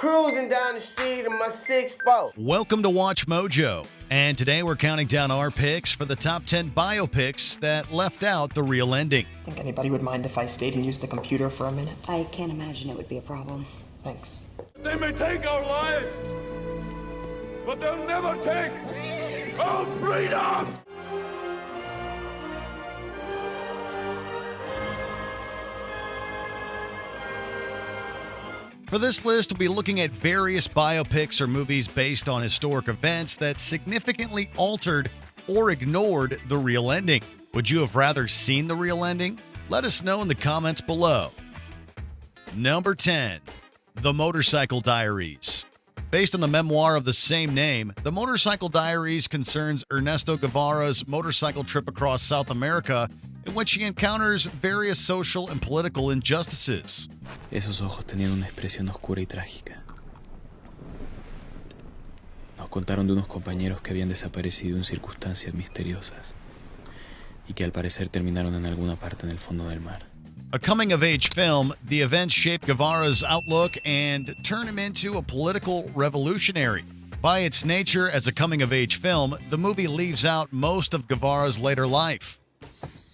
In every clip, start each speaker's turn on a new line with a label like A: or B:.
A: cruising down the street in my 6'4".
B: Welcome to Watch Mojo, and today we're counting down our picks for the top 10 biopics that left out the real ending.
C: Think anybody would mind if I stayed and used the computer for a minute?
D: I can't imagine it would be a problem.
C: Thanks.
E: They may take our lives, but they'll never take our freedom!
B: For this list, we'll be looking at various biopics or movies based on historic events that significantly altered or ignored the real ending. Would you have rather seen the real ending? Let us know in the comments below. Number 10, The Motorcycle Diaries. Based on the memoir of the same name, The Motorcycle Diaries concerns Ernesto Guevara's motorcycle trip across South America, in which he encounters various social and political injustices.
F: Esos ojos tenían una expresión oscura y trágica. Nos contaron de unos compañeros que habían desaparecido en circunstancias misteriosas y que al parecer terminaron en alguna parte en el fondo del mar.
B: A coming-of-age film, the events shaped Guevara's outlook and turn him into a political revolutionary. By its nature as a coming-of-age film, the movie leaves out most of Guevara's later life.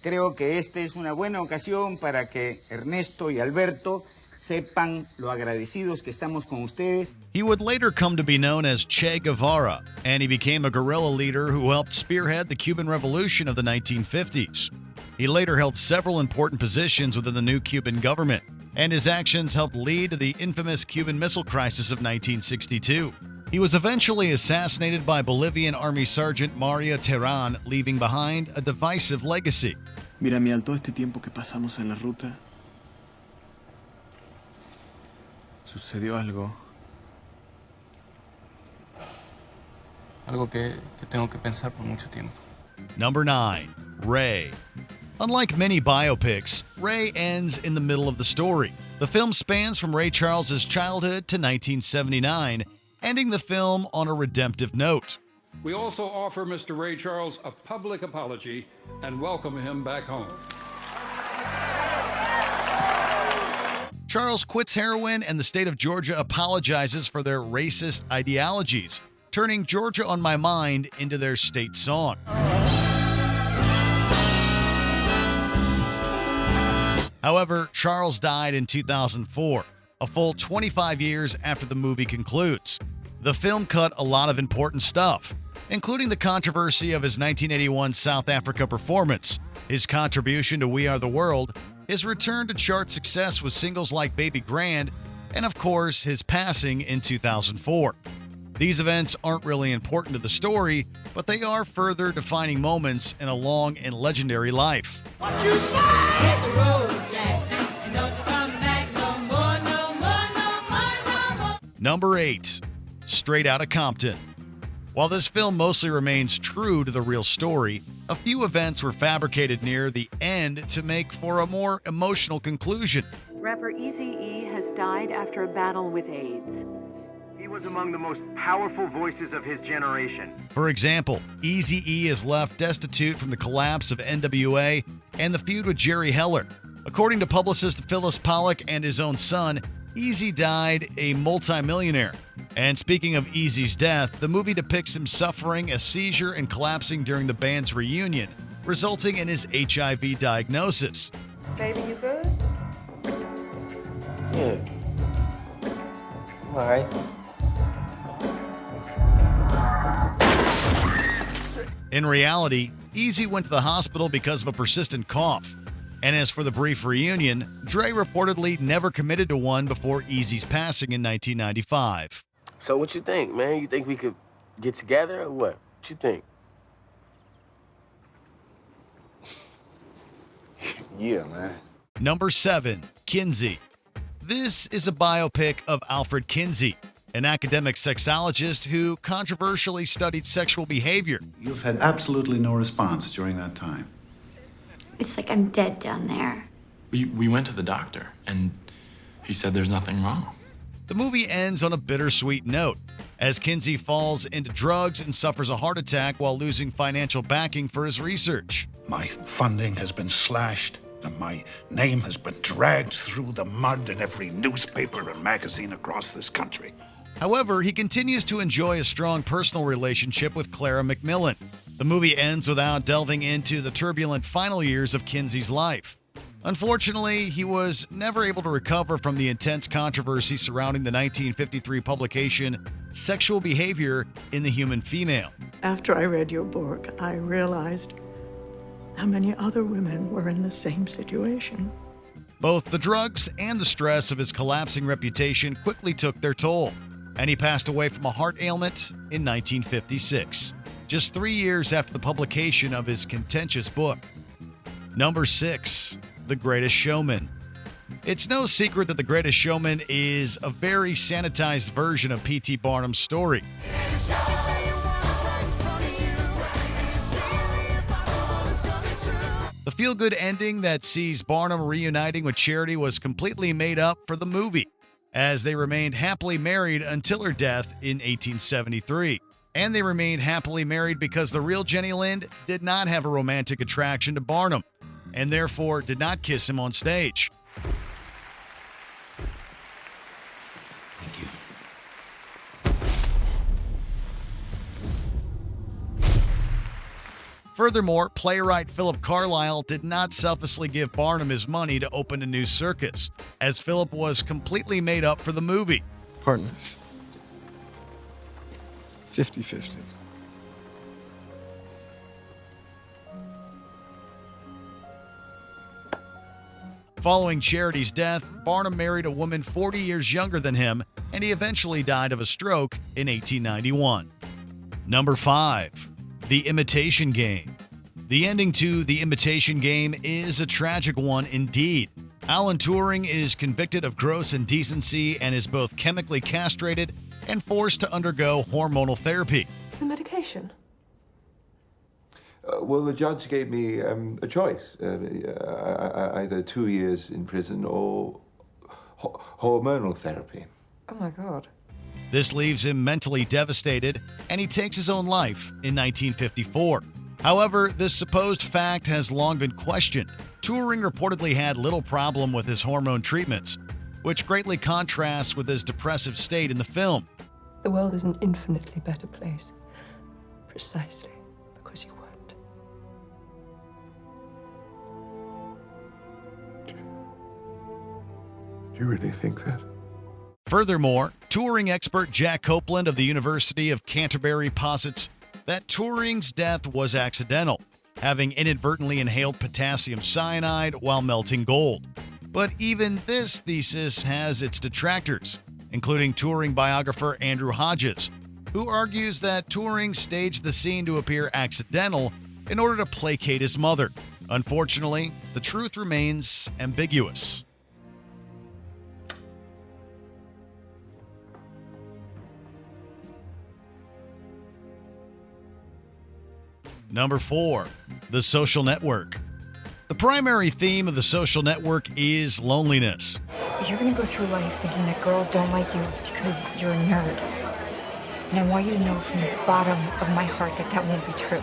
G: Creo que esta es una buena ocasión para que Ernesto y Alberto sepan lo agradecidos que estamos con ustedes.
B: He would later come to be known as Che Guevara, and he became a guerrilla leader who helped spearhead the Cuban Revolution of the 1950s. He later held several important positions within the new Cuban government, and his actions helped lead to the infamous Cuban Missile Crisis of 1962. He was eventually assassinated by Bolivian Army Sergeant Mario Terán, leaving behind a divisive legacy.
H: Mira, todo este tiempo que pasamos en la ruta, sucedió algo. Algo que tengo que pensar por mucho tiempo.
B: Number 9, Ray. Unlike many biopics, Ray ends in the middle of the story. The film spans from Ray Charles's childhood to 1979, ending the film on a redemptive note.
E: We also offer Mr. Ray Charles a public apology and welcome him back home.
B: Charles quits heroin, and the state of Georgia apologizes for their racist ideologies, turning Georgia on My Mind into their state song. However, Charles died in 2004, a full 25 years after the movie concludes. The film cut a lot of important stuff, including the controversy of his 1981 South Africa performance, his contribution to We Are the World, his return to chart success with singles like Baby Grand, and of course, his passing in 2004. These events aren't really important to the story, but they are further defining moments in a long and legendary life.
I: What you say? Hit the road, Jack, and don't you come back no more, no more, no more, no more.
B: Number 8, Straight Outta Compton. While this film mostly remains true to the real story, a few events were fabricated near the end to make for a more emotional conclusion.
J: Rapper Eazy-E has died after a battle with AIDS.
K: He was among the most powerful voices of his generation.
B: For example, Eazy-E is left destitute from the collapse of NWA and the feud with Jerry Heller. According to publicist Phyllis Pollock and his own son, Eazy died a multimillionaire. And speaking of Eazy's death, the movie depicts him suffering a seizure and collapsing during the band's reunion, resulting in his HIV diagnosis.
A: Baby, you good? Yeah. All right.
B: In reality, Eazy went to the hospital because of a persistent cough. And as for the brief reunion, Dre reportedly never committed to one before Eazy's passing in 1995.
A: So what you think, man? You think we could get together or what? What you think?
K: Yeah, man.
B: Number 7, Kinsey. This is a biopic of Alfred Kinsey, an academic sexologist who controversially studied sexual behavior.
L: You've had absolutely no response during that time.
M: It's like I'm dead down there.
H: We went to the doctor, and he said there's nothing wrong.
B: The movie ends on a bittersweet note, as Kinsey falls into drugs and suffers a heart attack while losing financial backing for his research.
L: My funding has been slashed.
N: And my name has been dragged through the mud in every newspaper and magazine across this country.
B: However, he continues to enjoy a strong personal relationship with Clara McMillan. The movie ends without delving into the turbulent final years of Kinsey's life. Unfortunately, he was never able to recover from the intense controversy surrounding the 1953 publication Sexual Behavior in the Human Female.
O: After I read your book, I realized how many other women were in the same situation.
B: Both the drugs and the stress of his collapsing reputation quickly took their toll, and he passed away from a heart ailment in 1956, just 3 years after the publication of his contentious book. Number 6. The Greatest Showman. It's no secret that The Greatest Showman is a very sanitized version of P.T. Barnum's story. The feel-good ending that sees Barnum reuniting with Charity was completely made up for the movie, as they remained happily married until her death in 1873. And they remained happily married because the real Jenny Lind did not have a romantic attraction to Barnum, and therefore did not kiss him on stage.
N: Thank you.
B: Furthermore, playwright Philip Carlyle did not selfishly give Barnum his money to open a new circus, as Philip was completely made up for the movie.
P: Partners. 50-50.
B: Following Charity's death, Barnum married a woman 40 years younger than him, and he eventually died of a stroke in 1891. Number 5. The Imitation Game. The ending to The Imitation Game is a tragic one indeed. Alan Turing is convicted of gross indecency and is both chemically castrated and forced to undergo hormonal therapy.
Q: The medication?
R: Well, the judge gave me a choice, either 2 years in prison or hormonal therapy.
Q: Oh, my God.
B: This leaves him mentally devastated, and he takes his own life in 1954. However, this supposed fact has long been questioned. Turing reportedly had little problem with his hormone treatments, which greatly contrasts with his depressive state in the film.
Q: The world is an infinitely better place, precisely because you weren't.
R: Do you really think that?
B: Furthermore, Turing expert Jack Copeland of the University of Canterbury posits that Turing's death was accidental, having inadvertently inhaled potassium cyanide while melting gold. But even this thesis has its detractors, including Turing biographer Andrew Hodges, who argues that Turing staged the scene to appear accidental in order to placate his mother. Unfortunately, the truth remains ambiguous. Number 4. The Social Network. The primary theme of The Social Network is loneliness.
S: You're gonna go through life thinking that girls don't like you because you're a nerd. And I want you to know from the bottom of my heart that that won't be true.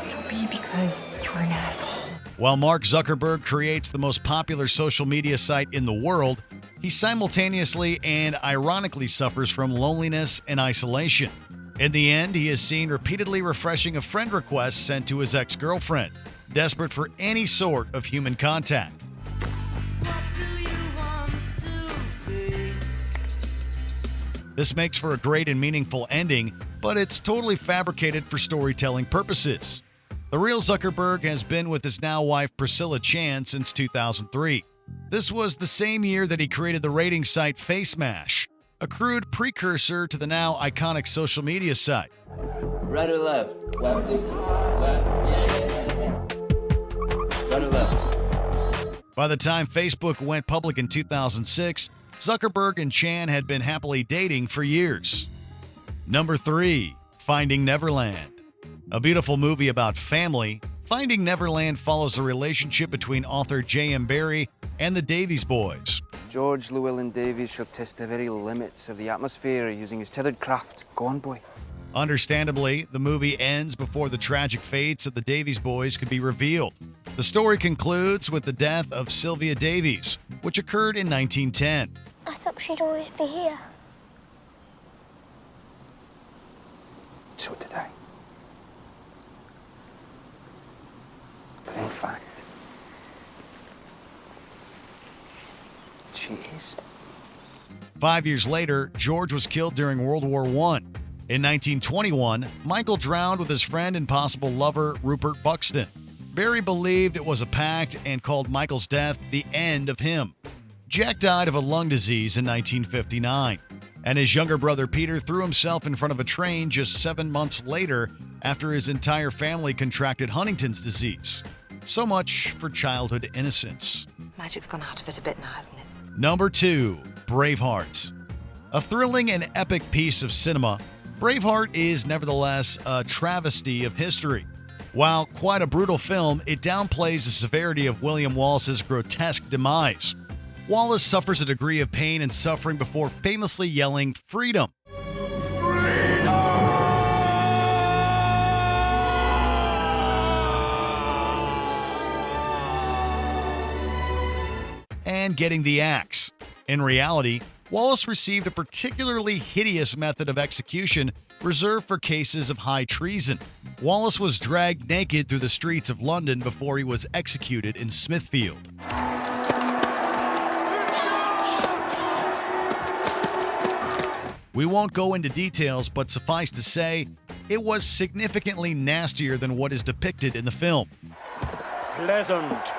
S: It'll be because you're an asshole.
B: While Mark Zuckerberg creates the most popular social media site in the world, he simultaneously and ironically suffers from loneliness and isolation. In the end, he is seen repeatedly refreshing a friend request sent to his ex-girlfriend, desperate for any sort of human contact. This makes for a great and meaningful ending, but it's totally fabricated for storytelling purposes. The real Zuckerberg has been with his now wife Priscilla Chan since 2003. This was the same year that he created the rating site FaceMash, a crude precursor to the now iconic social media site.
T: Right or left? Left is left. Yeah. Right or left?
B: By the time Facebook went public in 2006, Zuckerberg and Chan had been happily dating for years. Number 3. Finding Neverland. A beautiful movie about family, Finding Neverland follows a relationship between author J.M. Barrie and the Davies boys.
U: George Llewellyn Davies shall test the very limits of the atmosphere using his tethered craft. Go on, boy.
B: Understandably, the movie ends before the tragic fates of the Davies boys could be revealed. The story concludes with the death of Sylvia Davies, which occurred in 1910.
P: I thought she'd always be here.
U: So did I. But in fact, she is.
B: 5 years later, George was killed during World War I. In 1921, Michael drowned with his friend and possible lover, Rupert Buxton. Barry believed it was a pact and called Michael's death the end of him. Jack died of a lung disease in 1959, and his younger brother Peter threw himself in front of a train just 7 months later after his entire family contracted Huntington's disease. So much for childhood innocence.
D: Magic's gone out of it a bit now, hasn't it?
B: Number 2, Braveheart. A thrilling and epic piece of cinema, Braveheart is nevertheless a travesty of history. While quite a brutal film, it downplays the severity of William Wallace's grotesque demise. Wallace suffers a degree of pain and suffering before famously yelling, "Freedom!" And getting the axe. In reality, Wallace received a particularly hideous method of execution reserved for cases of high treason. Wallace was dragged naked through the streets of London before he was executed in Smithfield. We won't go into details, but suffice to say, it was significantly nastier than what is depicted in the film.
E: Pleasant,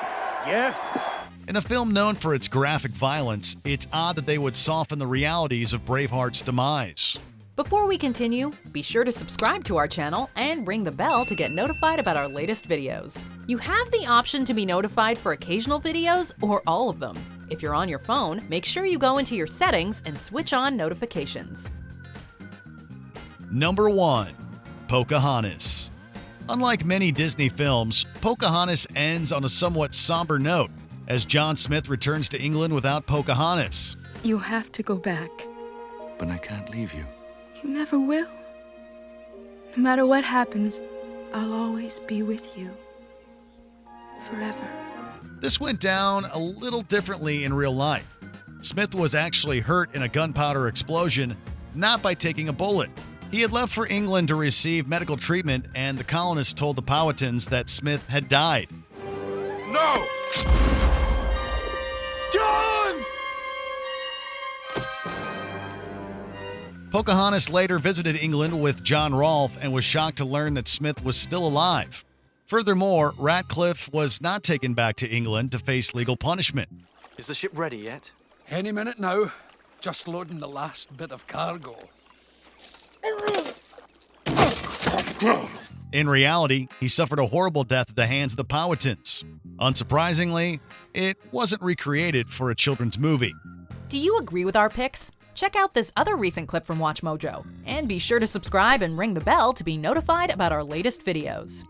E: yes.
B: In a film known for its graphic violence, it's odd that they would soften the realities of Braveheart's demise.
V: Before we continue, be sure to subscribe to our channel and ring the bell to get notified about our latest videos. You have the option to be notified for occasional videos or all of them. If you're on your phone, make sure you go into your settings and switch on notifications.
B: Number 1, Pocahontas. Unlike many Disney films, Pocahontas ends on a somewhat somber note, as John Smith returns to England without Pocahontas.
W: You have to go back.
X: But I can't leave you.
W: You never will. No matter what happens, I'll always be with you. Forever.
B: This went down a little differently in real life. Smith was actually hurt in a gunpowder explosion, not by taking a bullet. He had left for England to receive medical treatment, and the colonists told the Powhatans that Smith had died.
E: No! John!
B: Pocahontas later visited England with John Rolfe and was shocked to learn that Smith was still alive. Furthermore, Ratcliffe was not taken back to England to face legal punishment.
Y: Is the ship ready yet?
Z: Any minute now. Just loading the last bit of cargo.
B: In reality, he suffered a horrible death at the hands of the Powhatans. Unsurprisingly, it wasn't recreated for a children's movie.
V: Do you agree with our picks? Check out this other recent clip from WatchMojo, and be sure to subscribe and ring the bell to be notified about our latest videos.